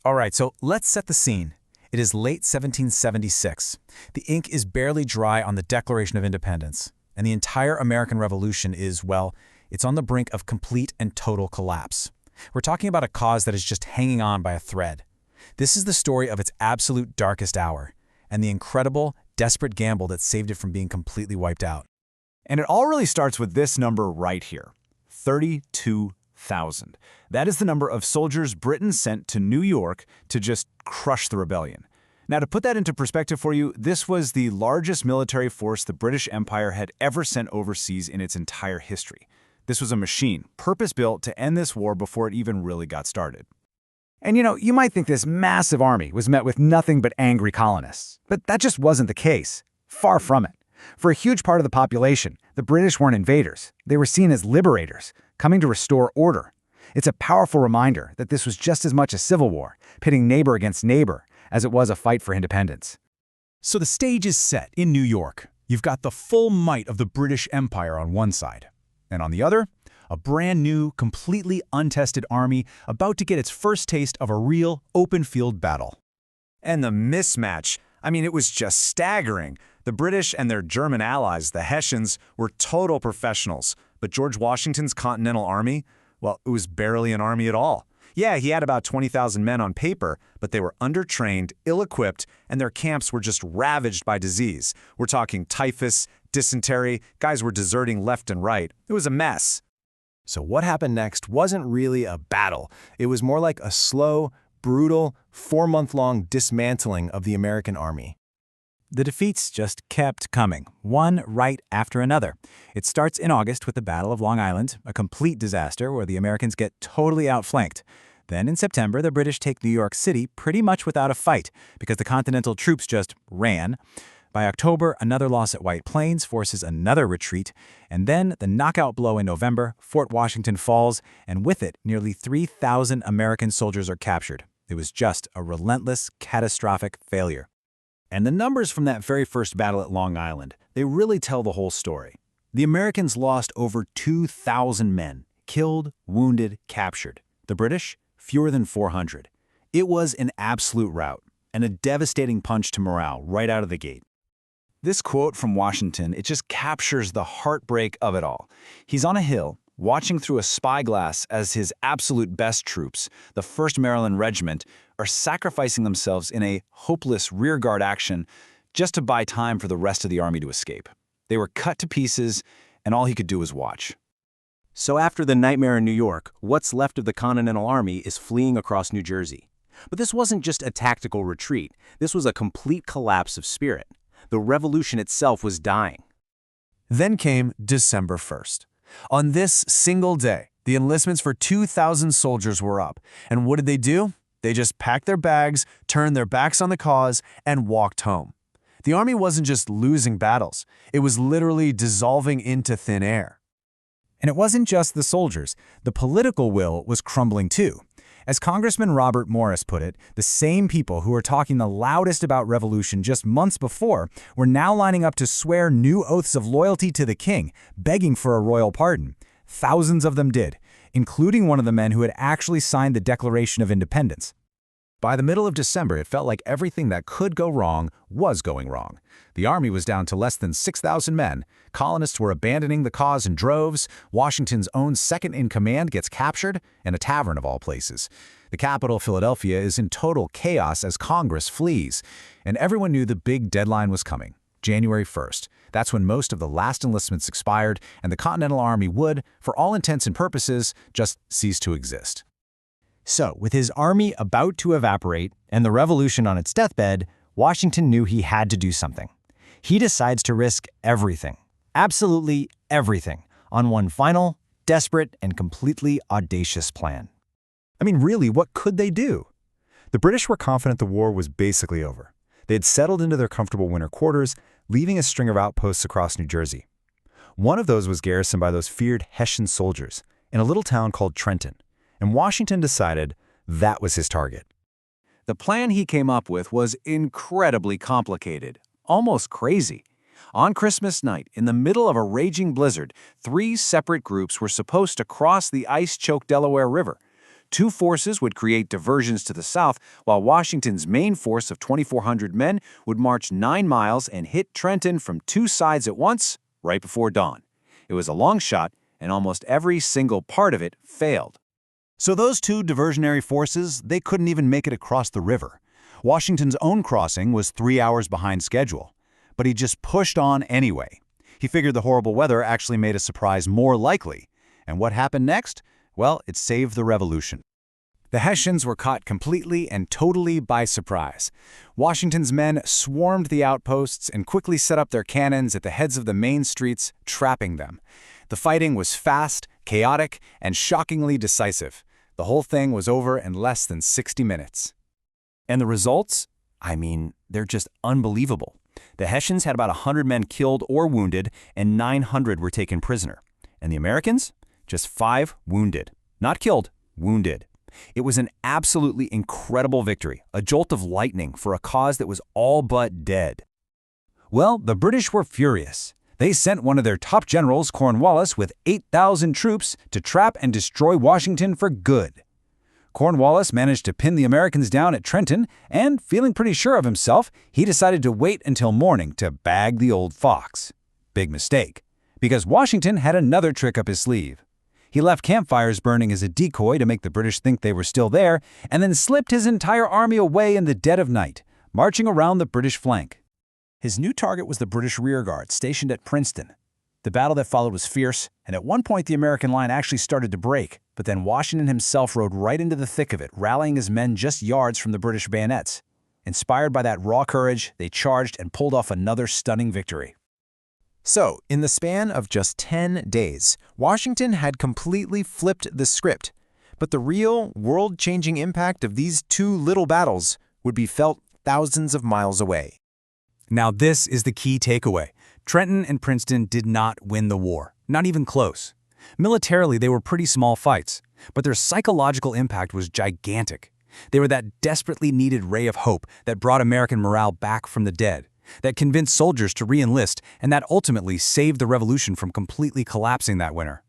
All right, so let's set the scene. It is late 1776. The ink is barely dry on the Declaration of Independence, and the entire American Revolution is, well, it's on the brink of complete and total collapse. We're talking about a cause that is just hanging on by a thread. This is the story of its absolute darkest hour, and the incredible, desperate gamble that saved it from being completely wiped out. And it all really starts with this number right here, 32,000. That is the number of soldiers Britain sent to New York to just crush the rebellion. Now, to put that into perspective for you, this was the largest military force the British Empire had ever sent overseas in its entire history. This was a machine, purpose-built to end this war before it even really got started. And you might think this massive army was met with nothing but angry colonists. But that just wasn't the case. Far from it. For a huge part of the population, the British weren't invaders. They were seen as liberators, coming to restore order. It's a powerful reminder that this was just as much a civil war, pitting neighbor against neighbor, as it was a fight for independence. So the stage is set in New York. You've got the full might of the British Empire on one side, and on the other, a brand new, completely untested army about to get its first taste of a real open-field battle. And the mismatch, it was just staggering. The British and their German allies, the Hessians, were total professionals. But George Washington's Continental Army, well, it was barely an army at all. Yeah, he had about 20,000 men on paper, but they were undertrained, ill-equipped, and their camps were just ravaged by disease. We're talking typhus, dysentery, guys were deserting left and right. It was a mess. So what happened next wasn't really a battle. It was more like a slow, brutal, 4-month-long dismantling of the American army. The defeats just kept coming, one right after another. It starts in August with the Battle of Long Island, a complete disaster where the Americans get totally outflanked. Then in September, the British take New York City pretty much without a fight because the Continental troops just ran. By October, another loss at White Plains forces another retreat, and then the knockout blow in November, Fort Washington falls, and with it, nearly 3,000 American soldiers are captured. It was just a relentless, catastrophic failure. And the numbers from that very first battle at Long Island, they really tell the whole story. The Americans lost over 2,000 men, killed, wounded, captured. The British, fewer than 400. It was an absolute rout, and a devastating punch to morale right out of the gate. This quote from Washington, it just captures the heartbreak of it all. He's on a hill, watching through a spyglass as his absolute best troops, the 1st Maryland Regiment, are sacrificing themselves in a hopeless rearguard action just to buy time for the rest of the army to escape. They were cut to pieces, and all he could do was watch. So after the nightmare in New York, what's left of the Continental Army is fleeing across New Jersey. But this wasn't just a tactical retreat. This was a complete collapse of spirit. The revolution itself was dying. Then came December 1st. On this single day, the enlistments for 2,000 soldiers were up. And what did they do? They just packed their bags, turned their backs on the cause, and walked home. The army wasn't just losing battles. It was literally dissolving into thin air. And it wasn't just the soldiers. The political will was crumbling too. As Congressman Robert Morris put it, the same people who were talking the loudest about revolution just months before were now lining up to swear new oaths of loyalty to the king, begging for a royal pardon. Thousands of them did, including one of the men who had actually signed the Declaration of Independence. By the middle of December, it felt like everything that could go wrong was going wrong. The army was down to less than 6,000 men. Colonists were abandoning the cause in droves. Washington's own second-in-command gets captured, in a tavern of all places. The capital, Philadelphia, is in total chaos as Congress flees. And everyone knew the big deadline was coming, January 1st. That's when most of the last enlistments expired, and the Continental Army would, for all intents and purposes, just cease to exist. So, with his army about to evaporate and the revolution on its deathbed, Washington knew he had to do something. He decides to risk everything, absolutely everything, on one final, desperate, and completely audacious plan. Really, what could they do? The British were confident the war was basically over. They had settled into their comfortable winter quarters, leaving a string of outposts across New Jersey. One of those was garrisoned by those feared Hessian soldiers in a little town called Trenton, and Washington decided that was his target. The plan he came up with was incredibly complicated, almost crazy. On Christmas night, in the middle of a raging blizzard, 3 separate groups were supposed to cross the ice-choked Delaware River. Two forces would create diversions to the south, while Washington's main force of 2,400 men would march 9 miles and hit Trenton from two sides at once, right before dawn. It was a long shot, and almost every single part of it failed. So those two diversionary forces, they couldn't even make it across the river. Washington's own crossing was 3 hours behind schedule. But he just pushed on anyway. He figured the horrible weather actually made a surprise more likely. And what happened next? Well, it saved the revolution. The Hessians were caught completely and totally by surprise. Washington's men swarmed the outposts and quickly set up their cannons at the heads of the main streets, trapping them. The fighting was fast, chaotic, and shockingly decisive. The whole thing was over in less than 60 minutes. And the results? I mean, they're just unbelievable. The Hessians had about 100 men killed or wounded, and 900 were taken prisoner. And the Americans? Just 5 wounded. Not killed, wounded. It was an absolutely incredible victory, a jolt of lightning for a cause that was all but dead. Well, the British were furious. They sent one of their top generals, Cornwallis, with 8,000 troops to trap and destroy Washington for good. Cornwallis managed to pin the Americans down at Trenton, and, feeling pretty sure of himself, he decided to wait until morning to bag the old fox. Big mistake, because Washington had another trick up his sleeve. He left campfires burning as a decoy to make the British think they were still there, and then slipped his entire army away in the dead of night, marching around the British flank. His new target was the British rearguard, stationed at Princeton. The battle that followed was fierce, and at one point the American line actually started to break, but then Washington himself rode right into the thick of it, rallying his men just yards from the British bayonets. Inspired by that raw courage, they charged and pulled off another stunning victory. So, in the span of just 10 days, Washington had completely flipped the script. But the real, world-changing impact of these two little battles would be felt thousands of miles away. Now this is the key takeaway. Trenton and Princeton did not win the war, not even close. Militarily, they were pretty small fights, but their psychological impact was gigantic. They were that desperately needed ray of hope that brought American morale back from the dead, that convinced soldiers to re-enlist, and that ultimately saved the revolution from completely collapsing that winter.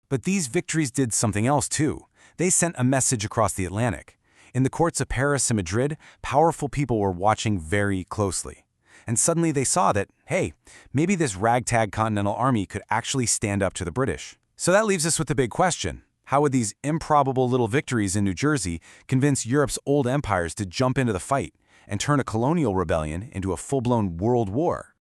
But these victories did something else too. They sent a message across the Atlantic. In the courts of Paris and Madrid, powerful people were watching very closely. And suddenly they saw that, hey, maybe this ragtag Continental Army could actually stand up to the British. So that leaves us with the big question. How would these improbable little victories in New Jersey convince Europe's old empires to jump into the fight and turn a colonial rebellion into a full-blown world war?